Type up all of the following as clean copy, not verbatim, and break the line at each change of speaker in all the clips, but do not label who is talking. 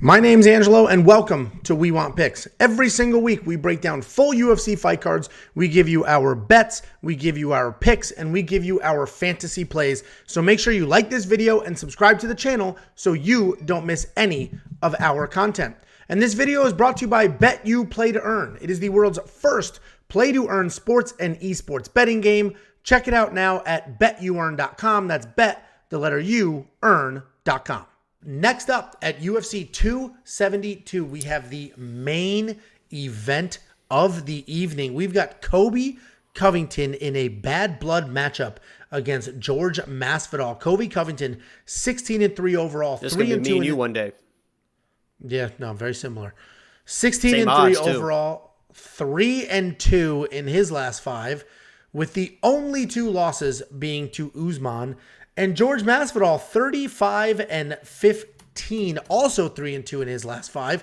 My name's Angelo, and welcome to We Want Picks. Every single week, we break down full UFC fight cards. We give you our bets, we give you our picks, and we give you our fantasy plays. So make sure you like this video and subscribe to the channel so you don't miss any of our content. And this video is brought to you by BETU Play to Earn. It is the world's first play to earn sports and esports betting game. Check it out now at betuearn.com. That's bet, the letter U, earn.com. Next up at UFC 272, we have the main event of the evening. We've got Colby Covington in a bad blood matchup against Jorge Masvidal. Colby Covington, 16-3 overall.
This is going to be me and you one day.
Yeah, no, very similar. 16-3 overall, 3-2 in his last five, with the only two losses being to Usman. And Jorge Masvidal, 35-15, also 3-2 in his last five.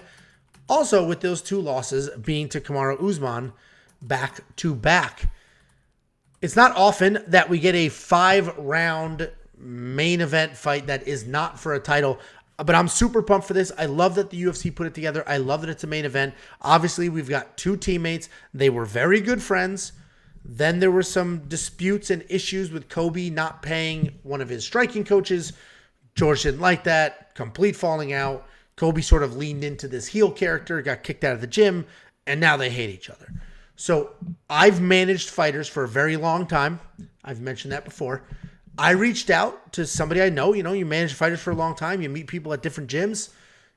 Also with those two losses being to Kamaru Usman back to back. It's not often that we get a 5-round main event fight that is not for a title, but I'm super pumped for this. I love that the UFC put it together. I love that it's a main event. Obviously, we've got two teammates. They were very good friends. Then there were some disputes and issues with Colby not paying one of his striking coaches. George didn't like that. Complete falling out. Colby sort of leaned into this heel character, got kicked out of the gym, and now they hate each other. So I've managed fighters for a very long time. I've mentioned that before. I reached out to somebody I know. You know, you manage fighters for a long time. You meet people at different gyms.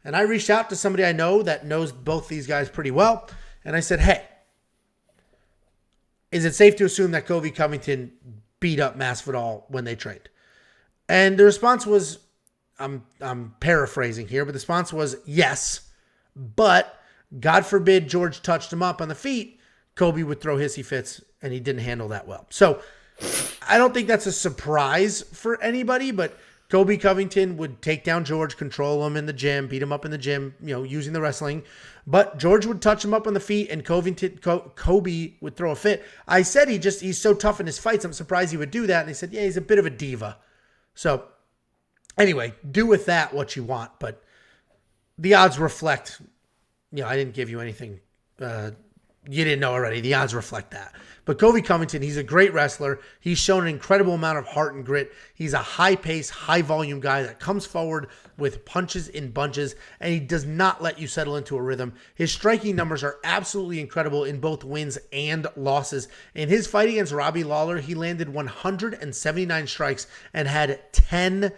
And I reached out to somebody I know that knows both these guys pretty well. And I said, hey, is it safe to assume that Colby Covington beat up Masvidal when they trained? And the response was, I'm paraphrasing here, but the response was yes, but God forbid George touched him up on the feet, Colby would throw hissy fits, and he didn't handle that well. So I don't think that's a surprise for anybody, but Colby Covington would take down George, control him in the gym, beat him up in the gym, you know, using the wrestling. But George would touch him up on the feet, and Colby would throw a fit. I said he's so tough in his fights, I'm surprised he would do that. And he said, yeah, he's a bit of a diva. So anyway, do with that what you want. But the odds reflect, you know, I didn't give you anything you didn't know already. The odds reflect that. But Colby Covington, he's a great wrestler. He's shown an incredible amount of heart and grit. He's a high-pace, high-volume guy that comes forward with punches in bunches, and he does not let you settle into a rhythm. His striking numbers are absolutely incredible in both wins and losses. In his fight against Robbie Lawler, he landed 179 strikes and had 10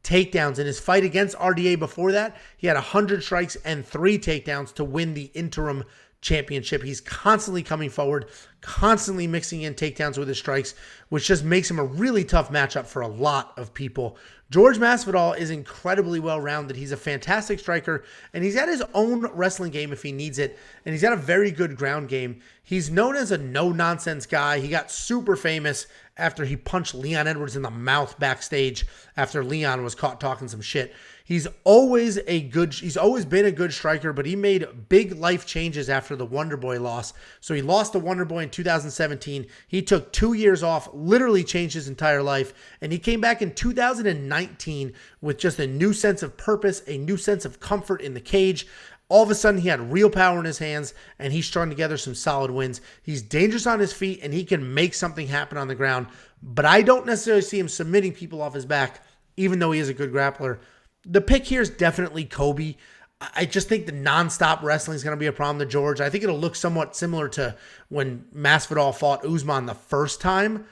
takedowns. In his fight against RDA before that, he had 100 strikes and 3 takedowns to win the interim championship. He's constantly coming forward, constantly mixing in takedowns with his strikes, which just makes him a really tough matchup for a lot of people. Jorge Masvidal is incredibly well-rounded. He's a fantastic striker, and he's got his own wrestling game if he needs it, and he's got a very good ground game. He's known as a no-nonsense guy. He got super famous after he punched Leon Edwards in the mouth backstage after Leon was caught talking some shit. He's always been a good striker, but he made big life changes after the Wonder Boy loss. So he lost to Wonder Boy in 2017. He took 2 years off, literally changed his entire life, and he came back in 2019 with just a new sense of purpose, a new sense of comfort in the cage. All of a sudden, he had real power in his hands, and he's strung together some solid wins. He's dangerous on his feet, and he can make something happen on the ground, but I don't necessarily see him submitting people off his back, even though he is a good grappler. The pick here is definitely Colby. I just think the nonstop wrestling is going to be a problem to George. I think it'll look somewhat similar to when Masvidal fought Usman the first time.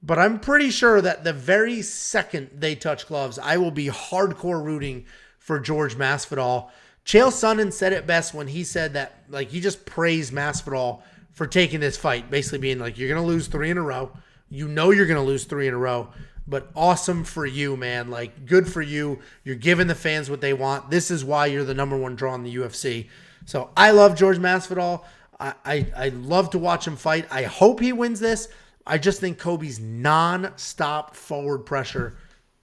But I'm pretty sure that the very second they touch gloves, I will be hardcore rooting for Jorge Masvidal. Chael Sonnen said it best when he said that, like, he just praised Masvidal for taking this fight, basically being like, you're going to lose 3 in a row. You know you're going to lose 3 in a row. But awesome for you, man. Like, good for you. You're giving the fans what they want. This is why you're the number one draw in the UFC. So I love Jorge Masvidal. I love to watch him fight. I hope he wins this. I just think Colby's non-stop forward pressure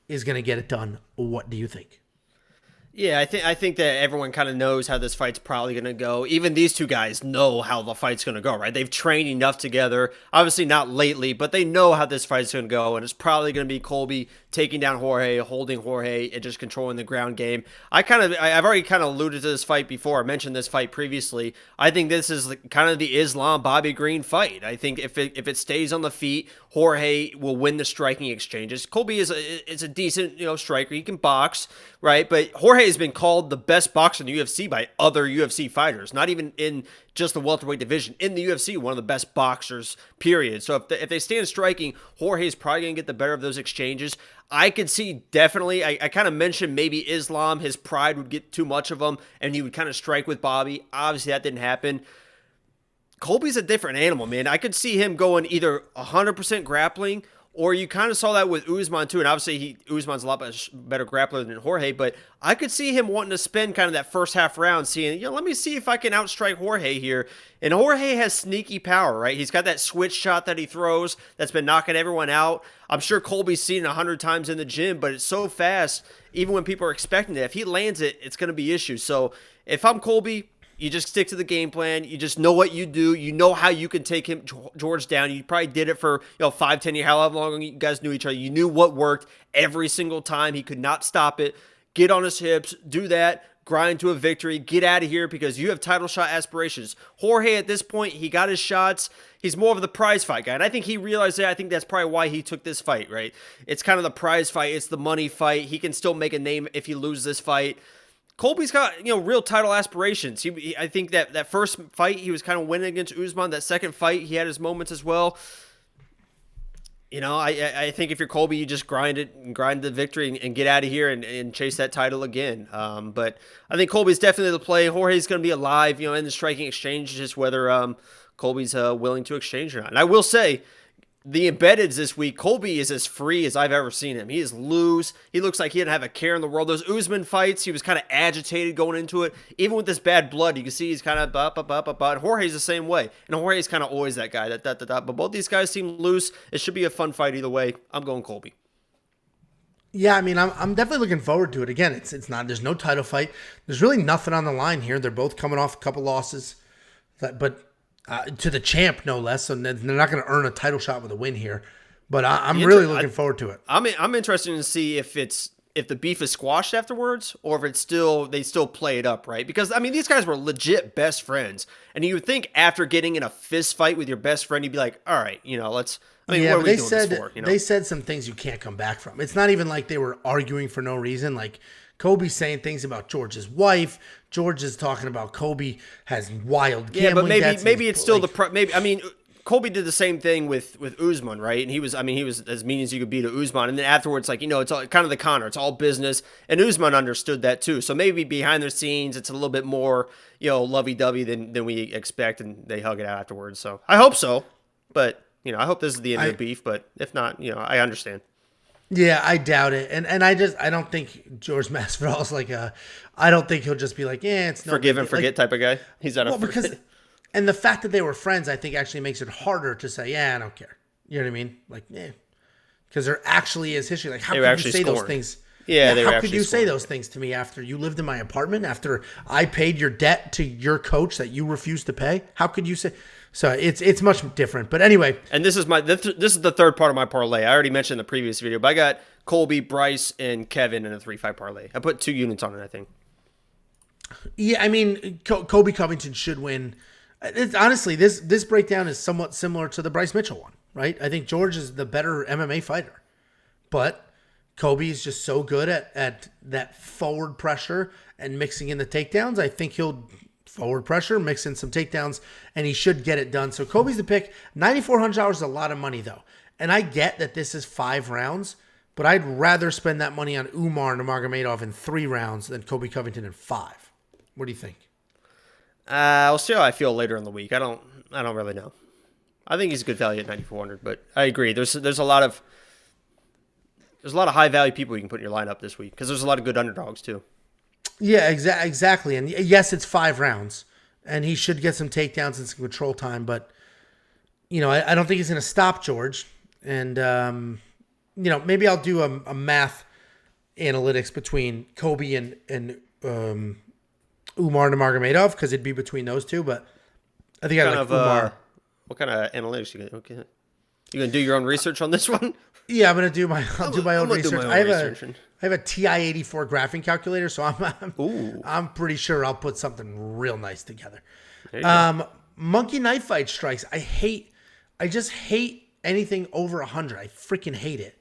is going to get it done. What do you think?
Yeah, I think that everyone kind of knows how this fight's probably going to go. Even these two guys know how the fight's going to go, right? They've trained enough together. Obviously not lately, but they know how this fight's going to go, and it's probably going to be Colby taking down Jorge, holding Jorge, and just controlling the ground game. I've already kind of alluded to this fight before. I mentioned this fight previously. I think this is kind of the Islam Bobby Green fight. I think if it stays on the feet, Jorge will win the striking exchanges. Colby is a decent striker. He can box, right? But Jorge has been called the best boxer in the UFC by other UFC fighters, not even in just the welterweight division. In the UFC, one of the best boxers, period. So if they stand striking, Jorge is probably going to get the better of those exchanges. I could see definitely, I kind of mentioned maybe Islam, his pride would get too much of him, and he would kind of strike with Bobby. Obviously, that didn't happen. Colby's a different animal, man. I could see him going either 100% grappling, or you kind of saw that with Usman too. And obviously, Usman's a lot better grappler than Jorge, but I could see him wanting to spend kind of that first half round, seeing, let me see if I can outstrike Jorge here. And Jorge has sneaky power, right? He's got that switch shot that he throws that's been knocking everyone out. I'm sure Colby's seen it 100 times in the gym, but it's so fast, even when people are expecting it. If he lands it, it's going to be issues. So if I'm Colby, you just stick to the game plan. You just know what you do. You know how you can take him, George, down. You probably did it for 5, 10 years, however long you guys knew each other. You knew what worked every single time. He could not stop it. Get on his hips, do that, grind to a victory, get out of here because you have title shot aspirations. Jorge, at this point, he got his shots. He's more of the prize fight guy. And I think he realized that. I think that's probably why he took this fight, right? It's kind of the prize fight. It's the money fight. He can still make a name if he loses this fight. Colby's got, real title aspirations. I think that first fight, he was kind of winning against Usman. That second fight, he had his moments as well. I think if you're Colby, you just grind the victory and get out of here and chase that title again. But I think Colby's definitely the play. Jorge's going to be alive, in the striking exchange, just whether Colby's willing to exchange or not. And I will say, the embeddeds this week, Colby is as free as I've ever seen him. He is loose. He looks like he didn't have a care in the world. Those Usman fights, he was kind of agitated going into it. Even with this bad blood, you can see he's kind of up. Jorge's the same way. And Jorge's kind of always that guy. But both these guys seem loose. It should be a fun fight either way. I'm going Colby.
Yeah, I mean, I'm definitely looking forward to it. Again, it's not. There's no title fight. There's really nothing on the line here. They're both coming off a couple losses, but to the champ, no less. So they're not going to earn a title shot with a win here. But I'm really looking forward to it.
I'm interested to see if the beef is squashed afterwards, or if they still play it up, right? Because these guys were legit best friends, and you would think after getting in a fist fight with your best friend, you'd be like, all right, let's. What are we doing this for?
They said some things you can't come back from. It's not even like they were arguing for no reason. Like Kobe's saying things about George's wife. George is talking about Colby has wild gambling debts.
But maybe it's still Colby did the same thing with Usman, right? And he was as mean as you could be to Usman. And then afterwards, it's all, kind of the Conor. It's all business. And Usman understood that too. So maybe behind the scenes, it's a little bit more, lovey-dovey than we expect, and they hug it out afterwards. So I hope so. But, I hope this is the end of the beef. But if not, I understand.
Yeah, I doubt it. And I don't think Jorge Masvidal is I don't think he'll just be like, yeah, it's no
forgive and forget type of guy. He's not
and the fact that they were friends, I think actually makes it harder to say, yeah, I don't care. You know what I mean? Like, yeah. Because there actually is history. Like, how could you say those things?
Yeah,
how could you say those things to me after you lived in my apartment, after I paid your debt to your coach that you refused to pay? How could you say? So it's much different. But anyway.
And this is the third part of my parlay. I already mentioned in the previous video, but I got Colby, Bryce, and Kevin in a 3-5 parlay. I put 2 units on it, I think.
Yeah, Colby Covington should win. Honestly, this breakdown is somewhat similar to the Bryce Mitchell one, right? I think George is the better MMA fighter. But Colby is just so good at that forward pressure and mixing in the takedowns. I think he'll forward pressure, mix in some takedowns, and he should get it done. So Colby's the pick. $9,400 is a lot of money, though. And I get that this is 5 rounds, but I'd rather spend that money on Umar Nurmagomedov in 3 rounds than Colby Covington in 5. What do you think?
I'll see how I feel later in the week. I don't really know. I think he's a good value at 9,400, but I agree. There's a lot of high value people you can put in your lineup this week because there's a lot of good underdogs too.
Yeah, exactly. And yes, it's 5 rounds, and he should get some takedowns and some control time. But I don't think he's going to stop George. And maybe I'll do a math analytics between Colby and Umar Nurmagomedov because it'd be between those two. But I think I like Umar.
What kind of analytics you gonna? Okay. You gonna do your own research on this one?
Yeah, I'm gonna do my own research. I have a TI-84 graphing calculator, so I'm pretty sure I'll put something real nice together. Monkey knife fight strikes. I just hate anything over 100. I freaking hate it.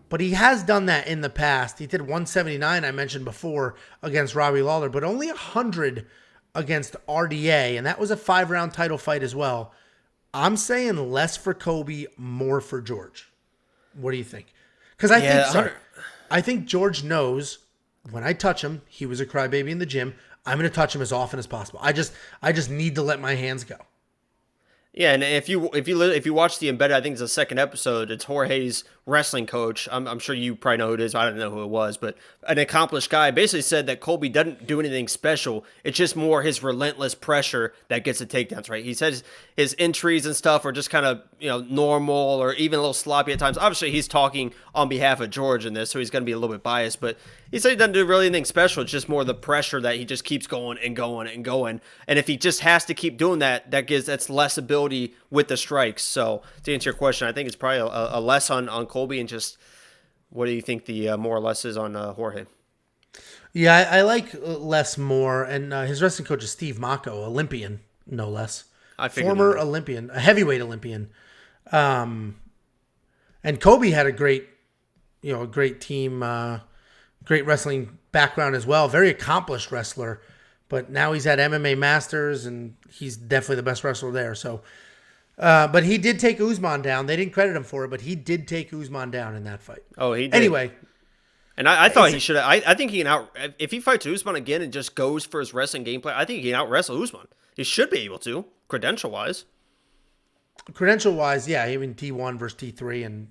But he has done that in the past. He did 179, I mentioned before, against Robbie Lawler, but only 100 against RDA, and that was a 5-round title fight as well. I'm saying less for Colby, more for George. What do you think? Because I think George knows when I touch him, he was a crybaby in the gym. I'm going to touch him as often as possible. I just need to let my hands go.
Yeah, and if you watch the embedded, I think it's the second episode. It's Jorge's wrestling coach. I'm sure you probably know who it is. I don't know who it was, but an accomplished guy basically said that Colby doesn't do anything special. It's just more his relentless pressure that gets the takedowns. Right? He says his entries and stuff are just kind of normal or even a little sloppy at times. Obviously, he's talking on behalf of George in this, so he's going to be a little bit biased. But he said he doesn't do really anything special. It's just more the pressure that he just keeps going and going and going. And if he just has to keep doing that, that's less ability with the strikes. So to answer your question, I think it's probably a less on Colby, and just what do you think the more or less is on Jorge?
Yeah, I like less more, and his wrestling coach is Steve Mocco, Olympian, no less. Former Olympian, a heavyweight Olympian. And Colby had a great team, great wrestling background as well. Very accomplished wrestler, but now he's at MMA Masters, and he's definitely the best wrestler there. So, but he did take Usman down. They didn't credit him for it, but he did take Usman down in that fight.
Oh, he did.
Anyway.
And I thought he should. I think he can if he fights Usman again and just goes for his wrestling gameplay, I think he can out-wrestle Usman. He should be able to, credential-wise.
Credential-wise, yeah, even T1 versus T3, and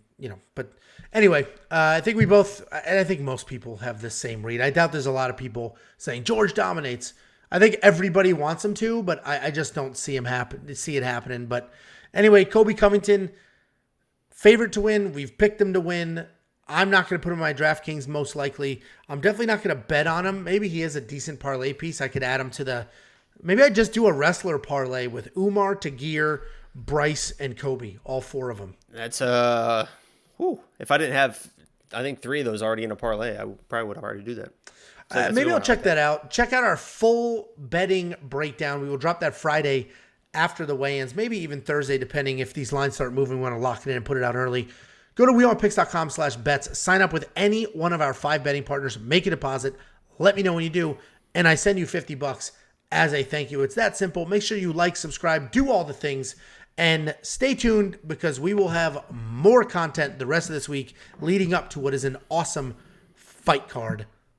but anyway, I think we both, and I think most people have the same read. I doubt there's a lot of people saying George dominates. I think everybody wants him to, but I just don't see it happening. But anyway, Colby Covington, favorite to win. We've picked him to win. I'm not going to put him in my DraftKings most likely. I'm definitely not going to bet on him. Maybe he is a decent parlay piece. I could add him to maybe I just do a wrestler parlay with Umar, Tagir, Bryce, and Colby, all 4 of them.
That's if I didn't have, I think 3 of those already in a parlay, I probably would have already do that. So
maybe I'll check that out. Check out our full betting breakdown. We will drop that Friday after the weigh-ins, maybe even Thursday, depending if these lines start moving. We want to lock it in and put it out early. Go to weonpicks.com/bets. Sign up with any one of our 5 betting partners. Make a deposit. Let me know when you do, and I send you $50 as a thank you. It's that simple. Make sure you like, subscribe, do all the things, and stay tuned because we will have more content the rest of this week leading up to what is an awesome fight card